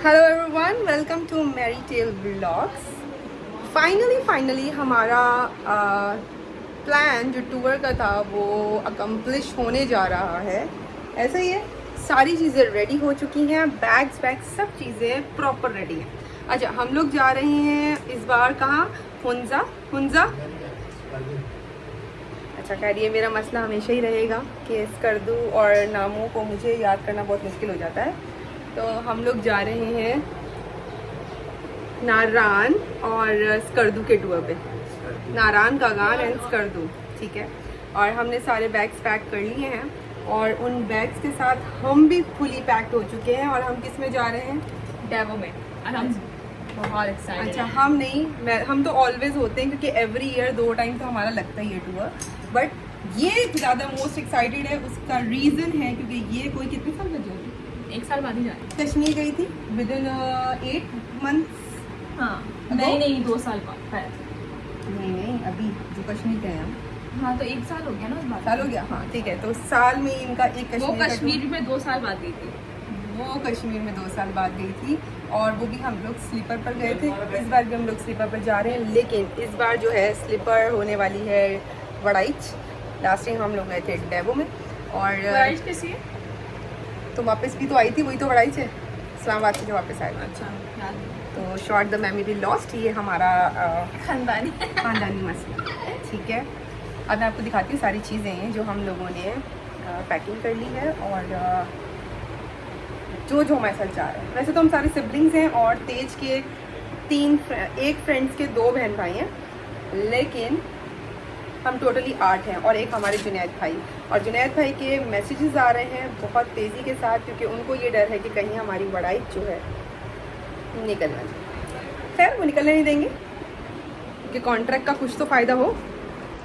Hello everyone, welcome to Mary tale vlogs. Finally हमारा plan जो tour का था वो अकम्प्लिश होने जा रहा है। ऐसा ही है, सारी चीज़ें रेडी हो चुकी हैं, बैग्स सब चीज़ें प्रॉपर रेडी हैं। अच्छा, हम लोग जा रहे हैं इस बार कहाँ? हुंजा। अच्छा खैर, ये मेरा मसला हमेशा ही रहेगा कि स्कर्दू और नामों को मुझे याद करना बहुत मुश्किल हो जाता है। तो हम लोग जा रहे हैं नारान और स्कर्दू के टूर पे। नारान कागान एंड स्कर्दू, ठीक है। और हमने सारे बैग्स पैक कर लिए हैं और उन बैग्स के साथ हम भी फुली पैक्ड हो चुके हैं। और हम किस में जा रहे हैं? डेवो में। बहुत एक्साइटेड। अच्छा, हम नहीं, हम तो ऑलवेज होते हैं क्योंकि एवरी ईयर 2 टाइम तो हमारा लगता ही है टूर। बट ये ज़्यादा मोस्ट एक्साइटेड है, उसका रीज़न है क्योंकि ये कोई कितने साल का जाएगी? 1 साल बाद ही जाए। कश्मीर गई थी विद इन 8 months। हाँ, नहीं 2 साल बाद है। नहीं, अभी जो कश्मीर गए हम। हाँ, तो 1 साल हो गया ना उस बात। साल हो गया, हाँ ठीक है। तो साल में इनका एक वो कश्मीर कश्मीर में 2 साल बाद गई थी। वो कश्मीर में 2 साल बाद गई थी और वो भी हम लोग स्लीपर पर गए थे। इस बार भी हम लोग स्लीपर पर जा रहे हैं, लेकिन इस बार जो है स्लीपर होने वाली है वड़ाइच। लास्ट टाइम हम लोग गए थे डेवो में। और कैसी है? तो वापस भी तो आई थी, वही तो वड़ाइच है, इस्लामाबाद से जो वापस आए। अच्छा, याद तो शॉर्ट द मेमोरी लॉस्ट, ये हमारा खानदानी मसला, ठीक है। अब मैं आपको दिखाती हूँ सारी चीज़ें हैं जो हम लोगों ने पैकिंग कर ली है और जो हमारे साथ जा रहे हैं। वैसे तो हम सारे सिबलिंग्स हैं और तेज के एक फ्रेंड्स के 2 बहन भाई हैं, लेकिन हम टोटली 8 हैं और एक हमारे जुनैद भाई। और जुनैद भाई के मैसेजेस आ रहे हैं बहुत तेज़ी के साथ क्योंकि उनको ये डर है कि कहीं हमारी वड़ाइच जो है निकल ना जाए। खैर, वो निकलने नहीं देंगे क्योंकि कॉन्ट्रैक्ट का कुछ तो फ़ायदा हो।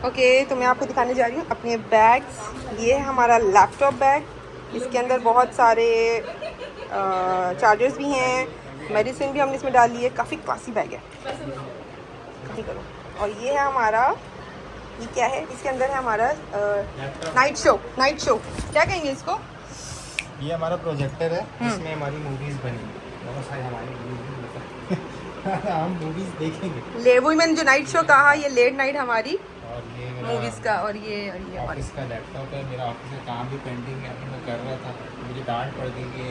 ओके, तो मैं आपको दिखाने जा रही हूँ अपने बैग्स। ये है हमारा लैपटॉप बैग, इसके अंदर बहुत सारे चार्जर्स भी हैं, मेडिसिन भी हमने इसमें डाल ली है। काफ़ी क्लासी बैग है, काफ़ी करो। और ये है हमारा, ये क्या है? इसके अंदर है हमारा नाइट शो क्या कहेंगे इसको? ये हमारा प्रोजेक्टर है, इसमें हमारी मूवीज बनी, बहुत सारी हमारी मूवीज हम मूवीज देखेंगे। ले वही मैंने जो नाइट शो कहा, ये लेट नाइट हमारी और ये मूवीज़ का। और ये ऑफिस का लैपटॉप है, मेरा ऑफिस का काम भी पेंडिंग है, अभी मैं कर रहा था, मुझे डांट पड़ गई कि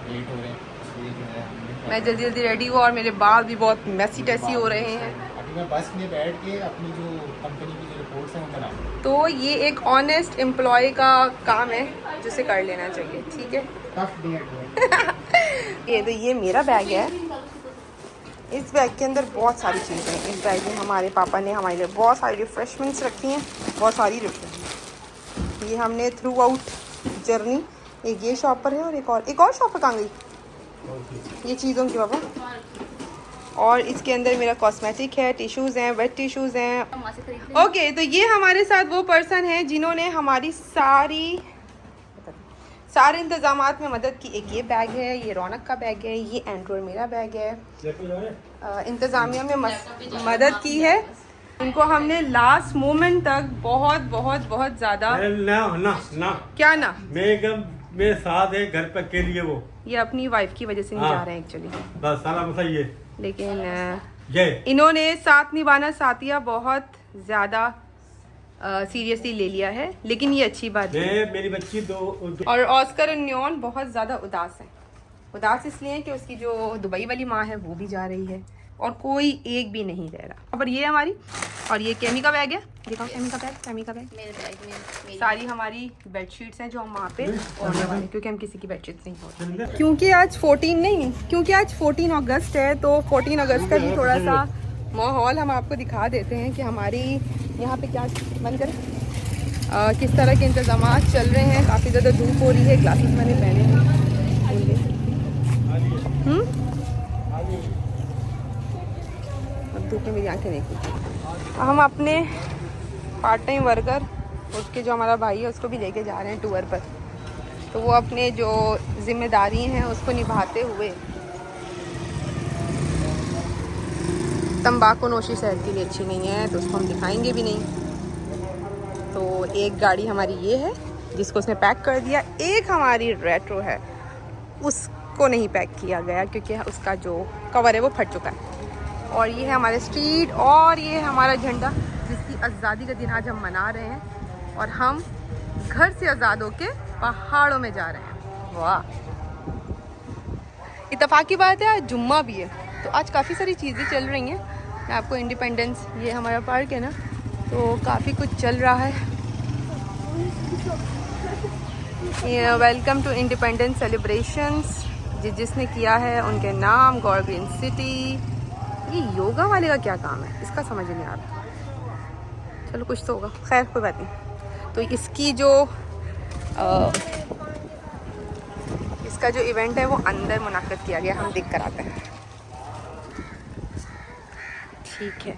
लेट हो रहे हैं, इसलिए जो है मैं जल्दी रेडी हुआ और मेरे बाल भी बहुत मैसी टैसी हो रहे हैं। अभी मैं बस में बैठ के अपनी जो कंपनी की जो रिपोर्ट्स हैं वो बनाऊँ। तो ये एक ऑनेस्ट एम्प्लॉय का काम है जिसे कर लेना चाहिए, ठीक है। टफ डे एट ये तो ये मेरा बैग है। इस बैग के अंदर बहुत सारी चीज़ें हैं। इस बैग में हमारे पापा ने हमारे लिए बहुत सारी रिफ्रेशमेंट्स रखी हैं, बहुत सारी रिफ्रेशमेंट। ये हमने थ्रू आउट जर्नी, एक ये शॉपर है और एक और शॉपर कहाँ गई? ये चीज़ों की पापा। और इसके अंदर मेरा कॉस्मेटिक है, टिश्यूज़ हैं, वेट टिश्यूज़ हैं। ओके, तो ये हमारे साथ वो पर्सन है जिन्होंने हमारी सारे इंतज़ामात में मदद की। एक ये बैग है, ये रौनक का बैग है, ये एंड्रॉयड मेरा बैग है। इंतज़ामिया में मदद की है। इनको हमने लास्ट मोमेंट तक बहुत ज़्यादा ना क्या ना, मेरे साथ है घर पे के लिए वो ये अपनी वाइफ की वजह से नहीं जा रहे हैं एक्चुअली, बस साला मसा ये, लेकिन इन्होंने साथ निभाना साथिया बहुत ज़्यादा सीरियसली ले लिया है। लेकिन ये अच्छी बात है। मेरी बच्ची दो और ऑस्कर और न्योन बहुत ज़्यादा उदास है। उदास इसलिए है कि उसकी जो दुबई वाली माँ है वो भी जा रही है और कोई एक भी नहीं रह रहा। पर ये हमारी, और ये केमी का बैग है, दिखाओ केमी का बैग। मेरे बैग में सारी हमारी बेडशीट्स हैं जो हम वहाँ पे ओढ़ने वाले, क्योंकि हम किसी की बेडशीट्स नहीं ओढ़ते। क्योंकि आज 14 अगस्त है, तो 14 अगस्त का भी थोड़ा सा माहौल हम आपको दिखा देते हैं कि हमारी यहाँ पे क्या बंद करें, किस तरह के इंतजाम चल रहे हैं। काफ़ी ज़्यादा धूप हो रही है, ग्लासेस मैंने पहने हैं। अब धूप में मेरी आंखें नहीं खुलती। हम अपने पार्ट टाइम वर्कर, उसके जो हमारा भाई है उसको भी लेके जा रहे हैं टूर पर। तो वो अपने जो जिम्मेदारी हैं उसको निभाते हुए। तंबाकू नोशी सेहत के लिए अच्छी नहीं है, तो उसको हम दिखाएंगे भी नहीं। तो एक गाड़ी हमारी ये है जिसको उसने पैक कर दिया, एक हमारी रेट्रो है, उस को नहीं पैक किया गया क्योंकि उसका जो कवर है वो फट चुका है। और ये है हमारे स्ट्रीट और ये है हमारा झंडा जिसकी आज़ादी का दिन आज हम मना रहे हैं। और हम घर से आज़ाद होके पहाड़ों में जा रहे हैं। वाह, इत्तेफाक की बात है आज जुम्मा भी है तो आज काफ़ी सारी चीज़ें चल रही हैं। मैं आपको इंडिपेंडेंस, ये हमारा पार्क है ना, तो काफ़ी कुछ चल रहा है। ये वेलकम टू इंडिपेंडेंस सेलिब्रेशंस, जिसने किया है उनके नाम गौर ग्रीन सिटी। ये योगा वाले का क्या काम है, इसका समझ नहीं आ रहा। चलो कुछ तो होगा, खैर कोई बात नहीं। तो इसकी जो इसका जो इवेंट है वो अंदर मुनाकिद किया गया, हम देख कर आते हैं। ठीक है,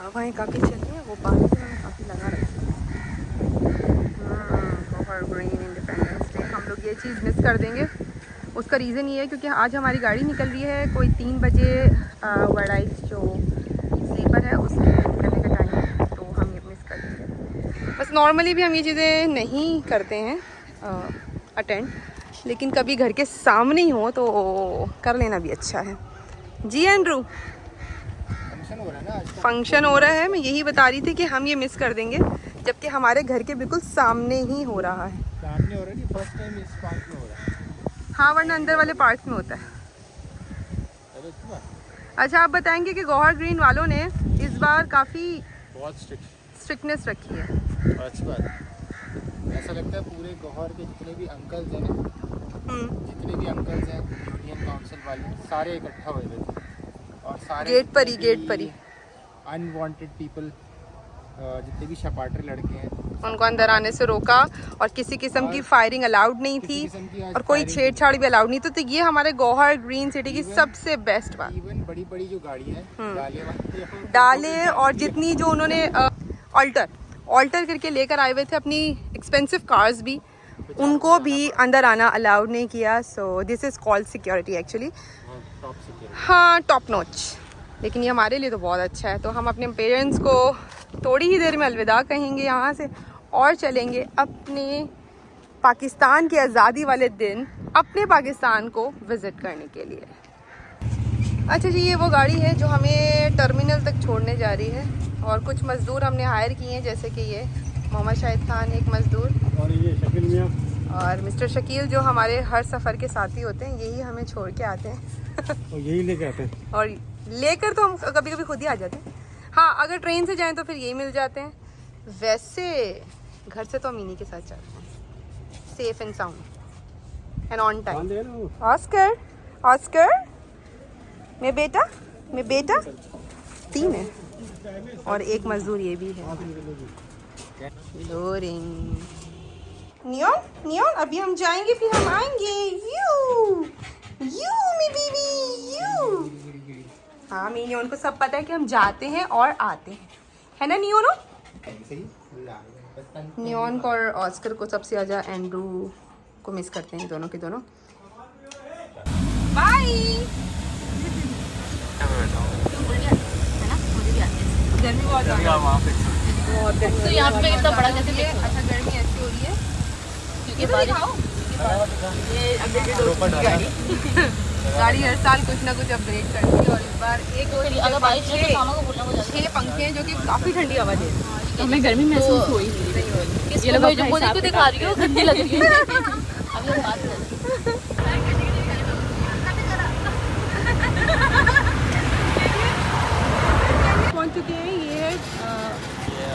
हवाएं काफ़ी चल रही हैं, वो पानी से हमें काफ़ी लगा रहा है। ग्रीन इंडिपेंडेंस डे, हम लोग ये चीज़ मिस कर देंगे। उसका रीज़न ये है क्योंकि आज हमारी गाड़ी निकल रही है कोई 3 बजे, वाइट जो स्लीपर है उसके निकलने का टाइम है, तो हम ये मिस कर देंगे। बस नॉर्मली भी हम ये चीज़ें नहीं करते हैं अटेंड, लेकिन कभी घर के सामने ही हो तो कर लेना भी अच्छा है। जी एंड्रू, फंक्शन हो रहा है, मैं यही बता रही थी कि हम ये मिस कर देंगे जबकि हमारे घर के बिल्कुल सामने ही हो रहा है। सामने हो रहा है, फर्स्ट टाइम इस पार्क में हो रहा है। हाँ, वरना अंदर वाले पार्क में होता है। अच्छा, आप बताएंगे कि गौहर ग्रीन वालों ने इस बार काफ़ी बहुत स्ट्रिक्टनेस रखी है। अच्छी बात है। ऐसा लगता है पूरे गौहर के जितने भी अंकल्स हैं ना, जितने भी अंकल्स हैं यूनियन काउंसिल वाले, सारे इकट्ठा हुए थे और सारे गेट पर ही अनवांटेड पीपल, जितने भी शपाटर लड़के हैं उनको अंदर आने से रोका और किसी किस्म की फायरिंग अलाउड नहीं थी और कोई छेड़छाड़ भी अलाउड नहीं। तो ये हमारे गौहर ग्रीन सिटी की सबसे बेस्ट बात। इवन बड़ी बड़ी जो गाड़ियाँ हैं डाले और जितनी जो उन्होंने ऑल्टर करके लेकर आए हुए थे अपनी एक्सपेंसिव कार्स भी, उनको भी अंदर आना अलाउड नहीं किया। So this is called security actually. हाँ, टॉप नॉच। लेकिन ये हमारे लिए तो बहुत अच्छा है। तो हम अपने पेरेंट्स को थोड़ी ही देर में अलविदा कहेंगे यहाँ से और चलेंगे अपने पाकिस्तान के आज़ादी वाले दिन अपने पाकिस्तान को विज़िट करने के लिए। अच्छा जी, ये वो गाड़ी है जो हमें टर्मिनल तक छोड़ने जा रही है और कुछ मज़दूर हमने हायर किए हैं, जैसे कि ये मोहम्मद शाहिद खान एक मज़दूर और ये शकील मियां और मिस्टर शकील जो हमारे हर सफ़र के साथी होते हैं, यही हमें छोड़ के आते हैं और यही लेके आते हैं। और लेकर तो हम कभी कभी खुद ही आ जाते हैं। हाँ, अगर ट्रेन से जाएं तो फिर यही मिल जाते हैं। वैसे घर से तो हम इन्हीं के साथ चलते हैं, safe and sound and on time. Oscar मैं बेटा 3 है और एक मजदूर ये भी है। लोरिंग नियॉन अभी हम जाएंगे फिर हम आएंगे। You me baby you. हाँ, नियॉन को सब पता है कि हम जाते हैं और आते हैं, है ना नियॉन? नियॉन को और ऑस्कर को सबसे ज़्यादा एंड्रू को मिस करते हैं, दोनों के दोनों। बाय। गर्मी बहुत तो यहाँ पे कितना बड़ा कैसे है। अच्छा, गर्मी ऐसी हो रही है क्योंकि बारिश ये अपडेटेड हो चुकी गाड़ी। गाड़ी हर साल कुछ ना कुछ अपग्रेड करती है और इस बार अगर बारिश हो तो मामा को बोलना मुझे 6 पंखे हैं जो कि काफ़ी ठंडी हवा दे रही है। हमें गर्मी महसूस हुई नहीं। ये लोग जो मुझे को दिखा रही हो गंदी लग रही है। अभी हम बात कर पहुंच चुके हैं। ये है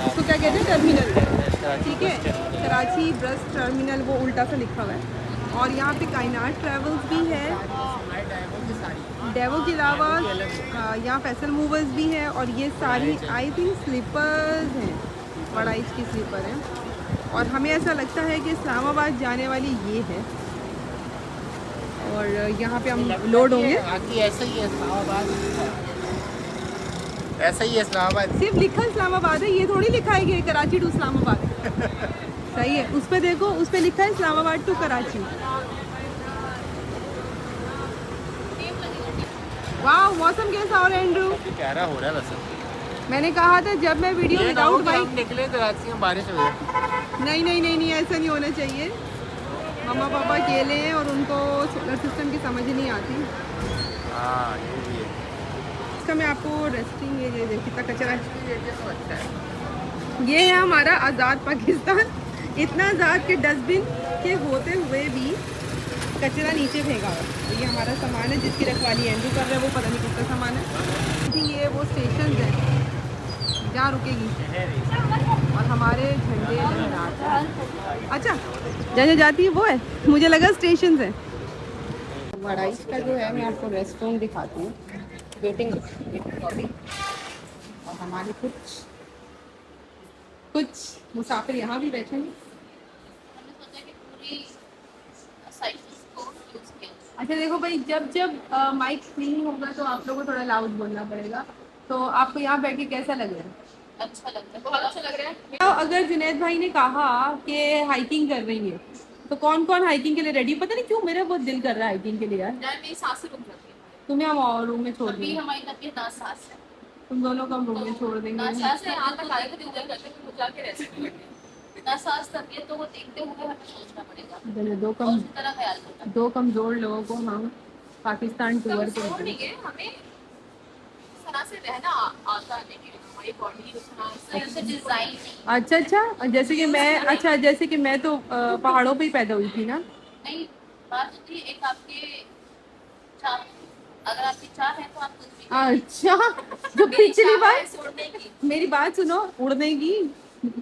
इसको क्या कहते हैं, टर्मिनल। ठीक है, कराची बस टर्मिनल, वो उल्टा सा लिखा हुआ है। और यहाँ पे कायनात ट्रेवल्स भी है, डेवो के अलावा यहाँ फैसल मूवर्स भी है और ये सारी आई थिंक स्लीपर्स हैं, बड़ा इंच की स्लीपर है। और हमें ऐसा लगता है कि इस्लामाबाद जाने वाली ये है और यहाँ पे हम लोड होंगे। ऐसा ही है इस्लामाबाद, ऐसा ही है इस्लामाबाद। सिर्फ लिखा इस्लामाबाद है, ये थोड़ी लिखा है कि कराची टू इस्लामाबाद। सही है, उस पर देखो, उस पर लिखा है इस्लामाबाद टू कराची। वाह, मौसम कैसा हो रहा है एंड्रू? प्यारा हो रहा है वैसे। मैंने कहा था जब मैं वीडियो विदाउट बाइक निकले कराची में बारिश हो गई। नहीं, ऐसा नहीं होना चाहिए। मम्मा पापा अकेले हैं और उनको सोलर सिस्टम की समझ ही नहीं आती। हाँ ये भी है। इसका मैं आपको रेस्टिंग ये कितना कचरा तो अच्छा है। ये है हमारा आज़ाद पाकिस्तान। इतना आज़ाद के डस्टबिन के होते हुए भी कचरा नीचे फेंका हुआ। तो ये हमारा सामान है जिसकी रखवाली एंड्रू कर रहा है, वो पता नहीं किसका सामान है। ठीक, ये वो स्टेशन है जहाँ रुकेगी और हमारे झंडे लहराते हैं। अच्छा, जहाँ जाती है वो है, मुझे लगा स्टेशन है। वड़ाइश का जो है मैं आपको रेस्टोरेंट दिखाती हूँ। वेटिंग और हमारे कुछ मुसाफिर यहाँ भी बैठे हैं। अच्छा देखो भाई, जब माइक फ्री होगा तो आप लोगों को थोड़ा लाउड बोलना पड़ेगा। तो आपको यहाँ बैठ के कैसा लग रहा है? अच्छा लग रहा है, बहुत अच्छा लग रहा है। तो अगर जुनैद भाई ने कहा कि हाइकिंग कर रही है तो कौन कौन हाइकिंग के लिए रेडी? पता नहीं क्यों मेरा बहुत दिल कर रहा है हाइकिंग के लिए यार। मेरी सांसें रुक जाती है। तुम्हें हम और रूम में छोड़ अभी देंगे। हमारी तबीयत नासाज है। तुम दोनों को हम रूम में छोड़ देंगे। नासाज है, यहाँ तक आए थे दिल करते हैं कि जाके रह सकते। नासाज तबीयत तो वो देखते हुए हमें सोचना पड़ेगा। दो और उसकी तरह ख्याल करना। दो कमजोर लोगों को हम पाकिस्तान टूर पे कमजोर नहीं है, हमें इस तरह से रहना आता है कि हमारी बॉडी उस तरह से डिजाइन। अच्छा, जैसे कि मैं तो पहाड़ों पे ही पैदा हुई थी ना। नहीं, बात होती है एक आपके चाह, अगर आपकी चाह है तो आप कुछ भी अच्छा, जो पिछली बार छोड़ने की, मेरी बात सुनो, उड़ने की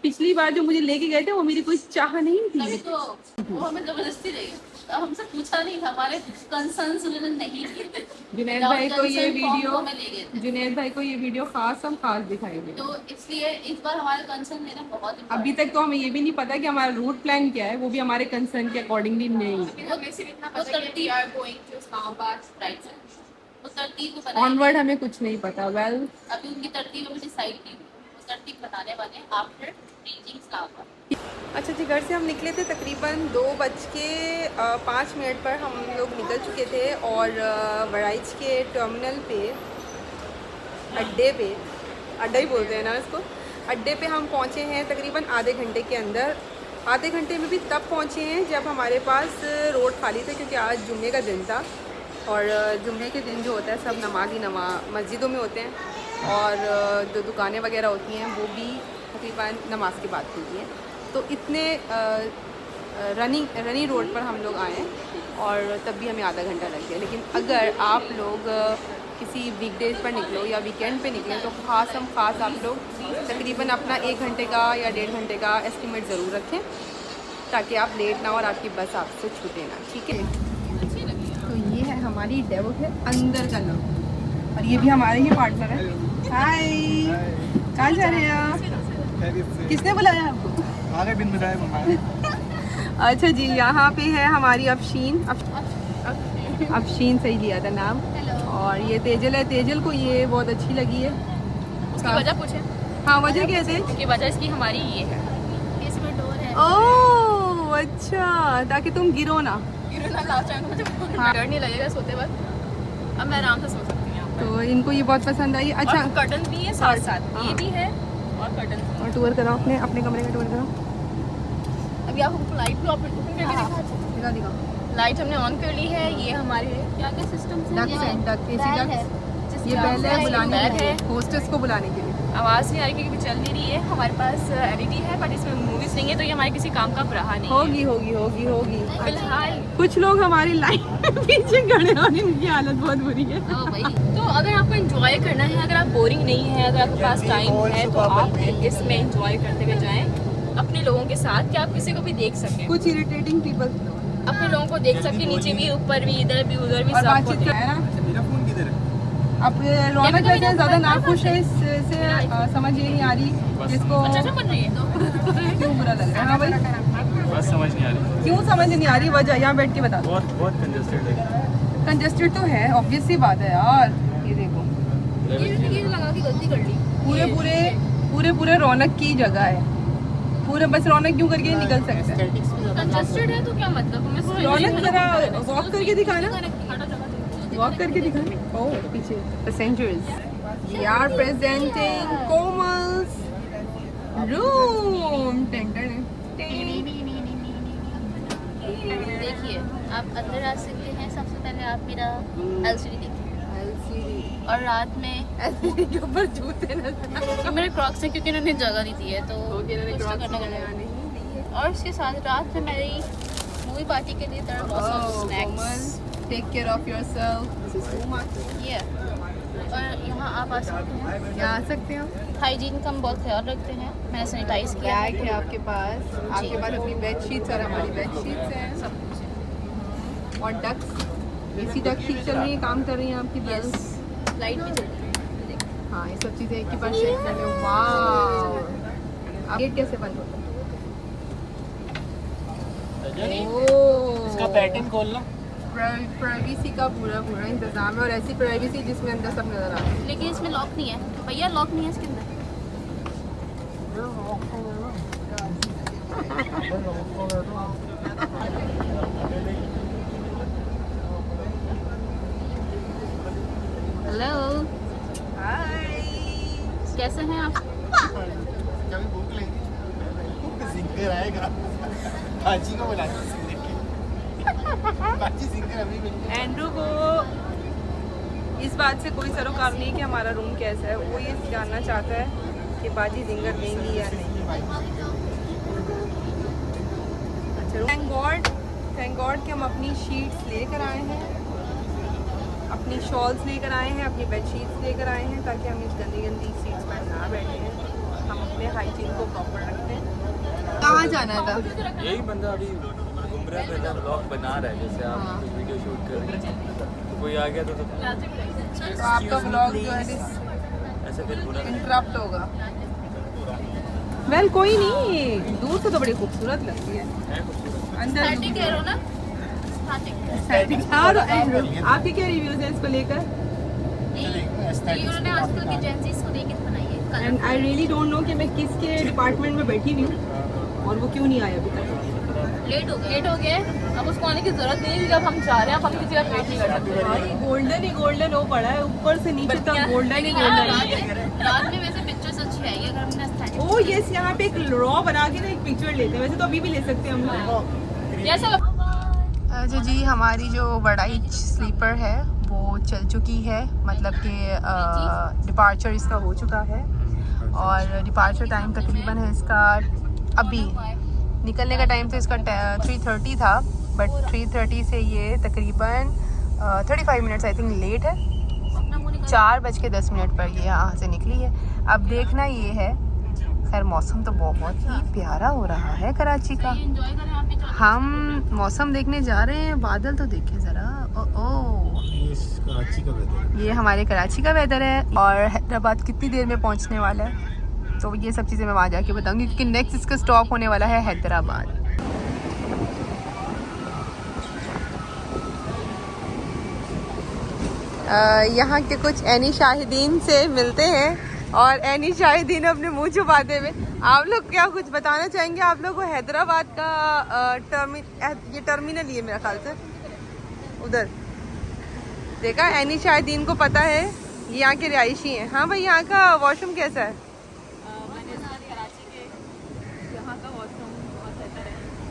पिछली बार जो मुझे लेके गए थे वो मेरी कोई चाह नहीं तभी थी। तो वो हमें जबरदस्ती रही। तो हमसे पूछा नहीं, हमारे कंसर्न्स उन्होंने नहीं किए। जुनैद भाई को ये वीडियो हमें ले गए थे। जुनैद भाई को ये वीडियो खास दिखाएंगे। तो इसलिए इस बार हमारे कंसर्न लेना बहुत अभी तक तो हमें ये भी नहीं पता कि हमारा रूट प्लान क्या है, वो भी हमारे कंसर्न के अकॉर्डिंगली नहीं। ऑनवर्ड हमें कुछ नहीं पता। वेल अभी उनकी तरतीब हमें डिसाइड की, वो तरतीब बताने वाले आफ्टर रीचिंग इस्लामाबाद। अच्छा जी, घर से हम निकले थे तकरीबन 2:05 पर हम लोग निकल चुके थे और वड़ाइच के टर्मिनल पे अड्डा ही बोलते हैं ना इसको, अड्डे पे हम पहुँचे हैं तकरीबन आधे घंटे के अंदर। आधे घंटे में भी तब पहुँचे हैं जब हमारे पास रोड खाली थे, क्योंकि आज जुम्मे का दिन था और जुम्मे के दिन जो होता है सब नमाजी मस्जिदों में होते हैं और जो दुकानें वगैरह होती हैं वो भी तकरीबन नमाज के बाद खुलती हैं। तो इतने रनी रोड पर हम लोग आए हैं और तब भी हमें आधा घंटा लग गया। लेकिन अगर आप लोग किसी वीकडेज पर निकलो या वीकेंड पे निकलें तो ख़ास आप लोग तकरीबन अपना 1 घंटे का या 1.5 घंटे का एस्टिमेट ज़रूर रखें ताकि आप लेट ना और आपकी बस आपसे छूटे ना। ठीक है, तो ये है हमारी डेवो के अंदर का लुक और ये भी हमारे ही पार्टनर है। हाय, कहाँ जा रहे हैं आप? किसने बुलाया आपको? आगे बिन बुलाया। अच्छा जी, यहाँ पे है हमारी अफशीन सही लिया था नाम। और ये तेजल है। तेजल को ये बहुत अच्छी लगी है। उसकी वजह पूछे? हाँ, वजह क्या थे? क्योंकि वजह इसकी हमारी ये है, इसमें डोर है। ओह अच्छा, ताकि तुम गिरो ना। हाँ, डर नहीं लगेगा सोते वक्त। अब मैं आराम से सो सकती हूँ। तो इनको ये बहुत पसंद आई। अच्छा, कर्टन भी है साथ साथ, ये भी है और कर्टन। और टूर कराओ अपने कमरे का टूर कराओ। अभी आपको लाइट भी ऑपरेट करके दिखाओ। लाइट हमने ऑन कर ली है। ये हमारे क्या क्या सिस्टम ये बैल है बुलाने के लिए, होस्टेस को बुलाने के लिए। आवाज़ नहीं आ रही क्योंकि चल नहीं रही है। हमारे पास एलईडी है बट इसमें मूवीज नहीं है, तो ये हमारे किसी काम का रहा नहीं। होगी। फिलहाल कुछ लोग हमारी लाइन में पीछे खड़े और इनकी हालत बहुत बुरी है। तो अगर आपको एंजॉय करना है, अगर आप बोरिंग नहीं है, अगर आपके पास टाइम है तो आप इसमें एंजॉय करते हुए जाएं अपने लोगों के साथ, कि आप किसी को भी देख सकें। कुछ इरिटेटिंग पीपल अपने लोगों को देख सकें, नीचे भी, ऊपर भी, इधर भी, उधर भी, और सब बातचीत को है ना। मेरा फोन किधर है? अब रौनक वैसे ज़्यादा नाखुश है इससे, समझ ये नहीं आ रही कि इसको अच्छा बन रही है। क्यों बुरा लग रहा है। हाँ भाई, बस समझ नहीं आ रही। क्यों समझ नहीं आ रही? वजह यहाँ बैठ के बता दो। बहुत कंजस्टेड है। कंजस्टेड तो है, ऑब्वियस सी बात है यार। ये देखो, ये लगा के गलती कर ली। पूरे रौनक की जगह है। पूरे बस रौनक क्यों करके निकल सकते हैं। कंजस्टेड है तो क्या मतलब? हमें रौनक जरा वॉक करके दिखाना, वॉक करके दिखाना। ओह पीछे passengers, we are presenting Komal's room. देखिए आप अंदर आ सकते हैं। सबसे पहले आप मेरा LCD देखिए LCD और रात में LCD के ऊपर जूते नजर ये मेरे क्रॉक्स है क्योंकि इन्होंने जगह दी थी है तो ओके इन्होंने कुछ तो क्रॉक्स करना वगैरह करना। नहीं दी है। और इसके साथ रात में मेरी मूवी पार्टी के लिए तरह बहुत Oh, snacks woman, take care of yourself. This is too much. ये और यहाँ आप आ सकते हैं। यहाँ आ सकते हो। हाइजीन का हम बहुत ख्याल रखते हैं। मैंने सैनिटाइज किया बैग है आपके पास अपनी बेड शीट्स और हमारी बेड शीट्स हैं सब कुछ और डक्स एसी डक शीट चल रही है, काम कर रही हैं आपकी बेल्स। लाइट भी चल रही है। हाँ ये सब चीज़ें एक के पास चेक कर लो। वाह गेट कैसे बंद होता है? इसका पैटर्न खोलना। प्राइवेसी का पूरा इंतजाम है और ऐसी प्राइवेसी जिसमें अंदर सब नजर आ रहा है। लेकिन इसमें लॉक नहीं है भैया, लॉक नहीं है इसके अंदर। हेलो हाय कैसे हैं आप? कभी भूख लगी सिंगर आएगा बाजी को बुला बाजी सिंगर अभी मिल एंड्रू को इस बात से कोई सरोकार नहीं कि हमारा रूम कैसा है। वो ये जानना चाहता है कि बाजी जिंगर देंगी या नहीं। अच्छा थैंक गॉड कि हम अपनी शीट्स लेकर आए हैं, अपनी शॉल्स लेकर आए हैं, अपनी बेड शीट्स लेकर आए हैं ताकि हम इस गंदी सीट्स पर ना बैठे हैं। हम अपने हाइजीन को प्रॉपर रखते हैं। कहाँ जाना था? यही बंदा अभी घूम रहा है, जब ब्लॉग बना रहा है, जैसे आप हाँ। कुछ वीडियो शूट कर रहे हैं तो कोई आ गया तो आपका ब्लॉग जो है ऐसे फिर बुरा नहीं। इंटरप्ट होगा। वेल कोई नहीं, दूर से तो बड़ी खूबसूरत लगती है, है खूबसूरत। अंदर स्टैटिक कह रहे हो ना? स्टैटिक। Static। हाँ, तो आपके क्या रिव्यूज हैं इसको लेकर? ये उन्होंने आजकल के जेंसीज को देख के बनाई है। And I really don't know कि मैं किसके डिपार्टमेंट में बैठी हुई हूँ और वो क्यों नहीं आया अभी तक। लेट हो गए। अब उसको आने की जरूरत नहीं है क्योंकि अब हम जा रहे हैं, अब हम किसी का वेट नहीं कर सकते। हाँ, ये गोल्डन हो पड़ा है ऊपर से नीचे तक गोल्डन ही रात में वैसे पिक्चर्स अच्छी आएगी अगर हमने aesthetic- ओ यस, यहाँ पे एक रॉ बना के ना एक पिक्चर लेते हैं। वैसे तो अभी भी ले सकते हैं हम लोग। ये सब अच्छा जी, हमारी जो बड़ाई स्लीपर है वो चल चुकी है, मतलब कि डिपार्चर इसका हो चुका है और डिपार्चर टाइम तकरीबन है इसका, अभी निकलने का टाइम तो इसका 3:30 था, बट 3:30 से ये तकरीबन 35 मिनट्स आई थिंक लेट है। 4:10 पर ये यहाँ से निकली है। अब देखना ये है, खैर मौसम तो बहुत ही प्यारा हो रहा है कराची का। एंजॉय करें आप भी। हम मौसम देखने जा रहे हैं, बादल तो देखें ज़रा। ओ कराची का वेदर ये हमारे कराची का वेदर है और हैदराबाद कितनी देर में पहुंचने वाला है, तो ये सब चीज़ें मैं वहाँ जाके बताऊंगी क्योंकि नेक्स्ट इसका स्टॉप होने वाला है हैदराबाद। यहाँ के कुछ ऐनी शाहिदीन से मिलते हैं और ऐनी शाहिदीन अपने मुंह छुपाते हुए। आप लोग क्या कुछ बताना चाहेंगे? आप लोग को हैदराबाद का ये टर्मिनल ही है मेरा ख्याल से, उधर देखा। ऐनी शाहिदीन को पता है, ये यहाँ के रिहायशी हैं। हाँ भाई, यहाँ का वॉशरूम कैसा है?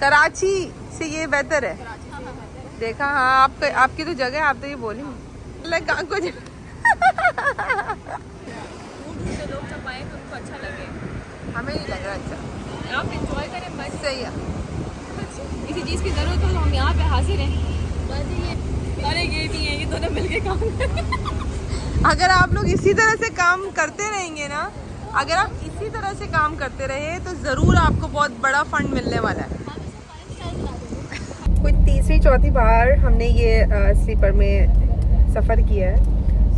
कराची से ये बेहतर है। देखा, हाँ आपकी तो जगह है, आप तो ये बोली कुछ लोग जब आए तो उनको अच्छा लगे। हमें नहीं लग रहा अच्छा। आप एंजॉय करें बस। सही है। किसी चीज़ की ज़रूरत हो तो हम यहाँ पे हाजिर हैं। बस ये अरे ये भी है, ये दोनों मिलके काम करें। अगर आप लोग इसी तरह से काम करते रहेंगे ना, अगर आप इसी तरह से काम करते रहे तो ज़रूर आपको बहुत बड़ा फंड मिलने वाला है। कुछ तीसरी चौथी बार हमने ये स्लीपर में सफ़र किया है,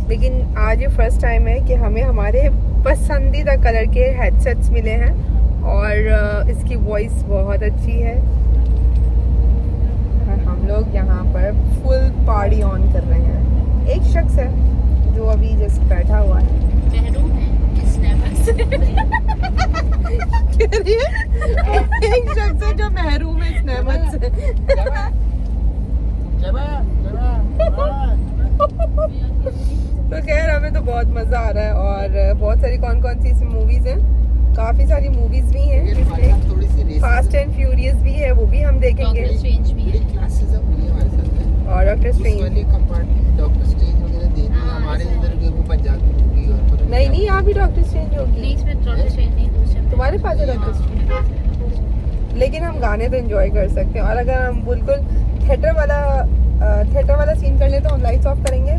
लेकिन आज ये फर्स्ट टाइम है कि हमें हमारे पसंदीदा कलर के हेडसेट्स मिले हैं और इसकी वॉइस बहुत अच्छी है और हम लोग यहाँ पर फुल पार्टी ऑन कर रहे हैं। एक शख्स है जो अभी जस्ट बैठा हुआ है, महरूम है इस नेमत से। कह रही है एक शख्स है जो महरूम है इस नेमत से। तो खैर हमें तो बहुत मज़ा आ रहा है और बहुत सारी कौन सी इसमें मूवीज़ हैं, काफ़ी सारी मूवीज़ भी हैं। थोड़ी सी फास्ट एंड फ्यूरियस भी है, वो भी हम देखेंगे। डॉक्टर स्ट्रेंज भी है। और डॉक्टर इस स्ट्रेंज वाले कंपार्टमेंट डॉक्टर स्ट्रेंज वगैरह दे दी हमारे इधर के वो पंजाबी मूवी और पता नहीं नहीं, यहाँ भी डॉक्टर स्ट्रेंज होगी। नहीं इसमें डॉक्टर स्ट्रेंज नहीं, दूसरे में। तुम्हारे पास है डॉक्टर स्ट्रेंज, लेकिन हम गाने तो एंजॉय कर सकते हैं। और अगर हम बिल्कुल थिएटर वाला सीन कर ले तो हम लाइट्स ऑफ करेंगे।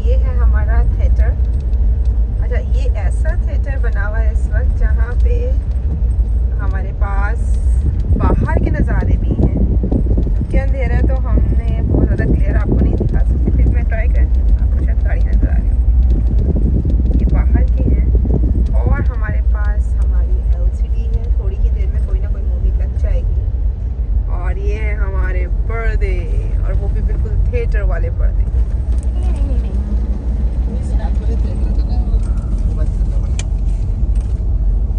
ये है हमारा थिएटर। अच्छा, ये ऐसा थिएटर बना हुआ है इस वक्त जहाँ पे हमारे पास बाहर के नज़ारे भी हैं। क्योंकि अंधेरा है तो हमने बहुत ज़्यादा क्लियर आपको नहीं दिखा सकते, फिर मैं ट्राई करती हूँ। आपको शायद गाड़ी नजर आ रही है। ये बाहर के हैं और हमारे पास हमारी LCD है। थोड़ी ही देर में कोई ना कोई मूवी लग जाएगी। और ये है हमारे पर्दे, और वो भी बिल्कुल थिएटर वाले पर्दे।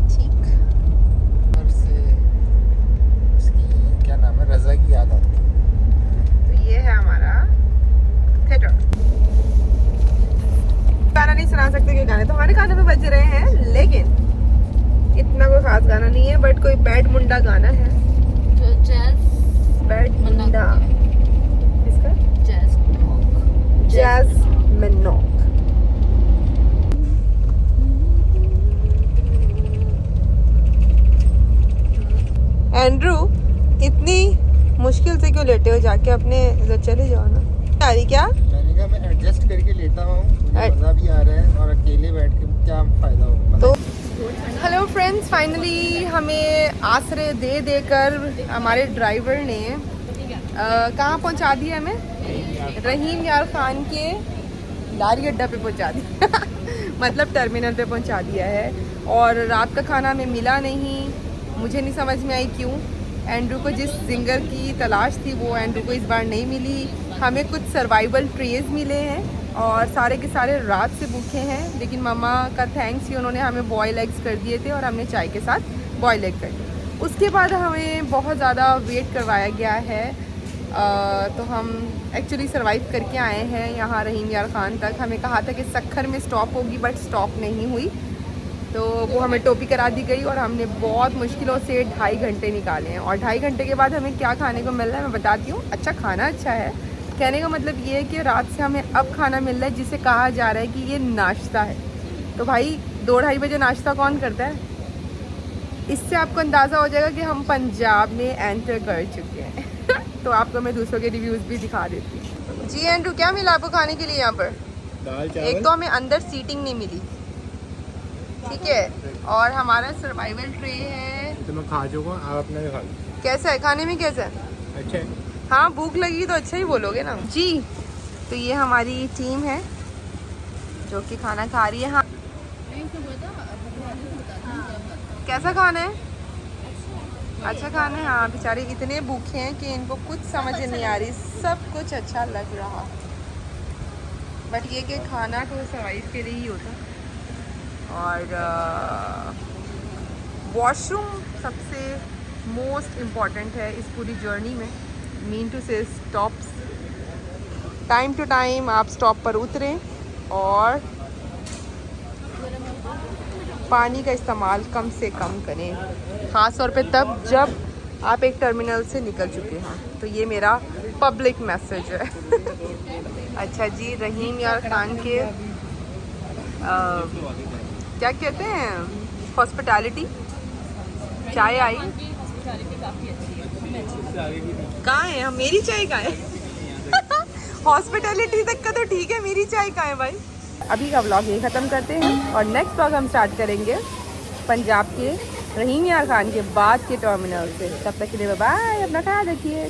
ठीक। और से उसकी क्या नाम है, रजा की याद आती है। तो ये है हमारा थिएटर। गाना नहीं सुना सकते क्योंकि गाने तो हमारे कानों में बज रहे हैं, लेकिन इतना कोई खास गाना नहीं है। बट कोई बैड मुंडा गाना है। जो जैज बैड मुंडा इसका जैज जैज मिनोक। एंड्रू, इतनी मुश्किल से क्यों लेटे हो? जाके अपने इधर चले जाओ ना। आ रही क्या? मैंने कहा मैं एडजस्ट करके लेता हूँ, मुझे मज़ा भी आ रहा है और अकेले बैठ के क्या फ़ायदा होगा। तो हेलो फ्रेंड्स, फाइनली हमें आसरे दे देकर हमारे ड्राइवर ने कहाँ पहुँचा दिया हमें? रहीम यार खान के लारी अड्डा पे पहुँचा दिया मतलब टर्मिनल पे पहुँचा दिया है। और रात का खाना हमें मिला नहीं, मुझे नहीं समझ में आई क्यों। एंड्रू को जिस सिंगर की तलाश थी वो एंड्रू को इस बार नहीं मिली। हमें कुछ सर्वाइवल ट्रेज मिले हैं और सारे के सारे रात से भूखे हैं। लेकिन मम्मा का थैंक्स ही, उन्होंने हमें बॉयल एग्स कर दिए थे और हमने चाय के साथ बॉयल एग कर दिए। उसके बाद हमें बहुत ज़्यादा वेट करवाया गया है। तो हम एक्चुअली सर्वाइव करके आए हैं यहाँ रहीम यार खान तक। हमें कहा था कि सक्खर में स्टॉप होगी, बट स्टॉप नहीं हुई। तो वो हमें टोपी करा दी गई और हमने बहुत मुश्किलों से 2.5 घंटे निकाले हैं। और 2.5 घंटे के बाद हमें क्या खाने को मिल रहा है मैं बताती हूँ। अच्छा, खाना अच्छा है। कहने का मतलब ये है कि रात से हमें अब खाना मिल रहा है जिसे कहा जा रहा है कि ये नाश्ता है। तो भाई 2-2:30 बजे नाश्ता कौन करता है? इससे आपको अंदाज़ा हो जाएगा कि हम पंजाब में एंटर कर चुके हैं तो आपको मैं दूसरों के रिव्यूज़ भी दिखा देती हूँ। जी एंड्रू, क्या मिला आपको खाने के लिए यहाँ पर? दाल एक तो हमें अंदर सीटिंग नहीं मिली, ठीक है, और हमारा सर्वाइवल ट्रे है। तो मैं खा चुका हूँ, आप अपना भी खा लो। कैसा है खाने में? कैसा है? अच्छा है। हाँ, भूख लगी तो अच्छा ही बोलोगे ना जी। तो ये हमारी टीम है जो कि खाना खा रही है। हाँ, कैसा खाना है? अच्छा खाना है। हाँ, बेचारे इतने भूखे हैं कि इनको कुछ समझ नहीं आ रही, सब कुछ अच्छा लग रहा, बट ये कि खाना तो सर्वाइव के लिए ही होता है। और वॉशरूम सबसे मोस्ट इम्पॉर्टेंट है इस पूरी जर्नी में। मीन टू से स्टॉप्स, टाइम टू टाइम आप स्टॉप पर उतरें और पानी का इस्तेमाल कम से कम करें, ख़ास तौर पे तब जब आप एक टर्मिनल से निकल चुके हैं। तो ये मेरा पब्लिक मैसेज है अच्छा जी, रहीम यार खान के क्या कहते हैं, हॉस्पिटैलिटी चाय आई कहाँ है? मेरी चाय कहाँ है हॉस्पिटैलिटी तक का तो ठीक है, मेरी चाय कहाँ है भाई? अभी का व्लॉग यही ख़त्म करते हैं और नेक्स्ट व्लॉग हम स्टार्ट करेंगे पंजाब के रहीम यार खान के बाद के टर्मिनल से। तब तक के लिए बाय, अपना ख्याल रखिए।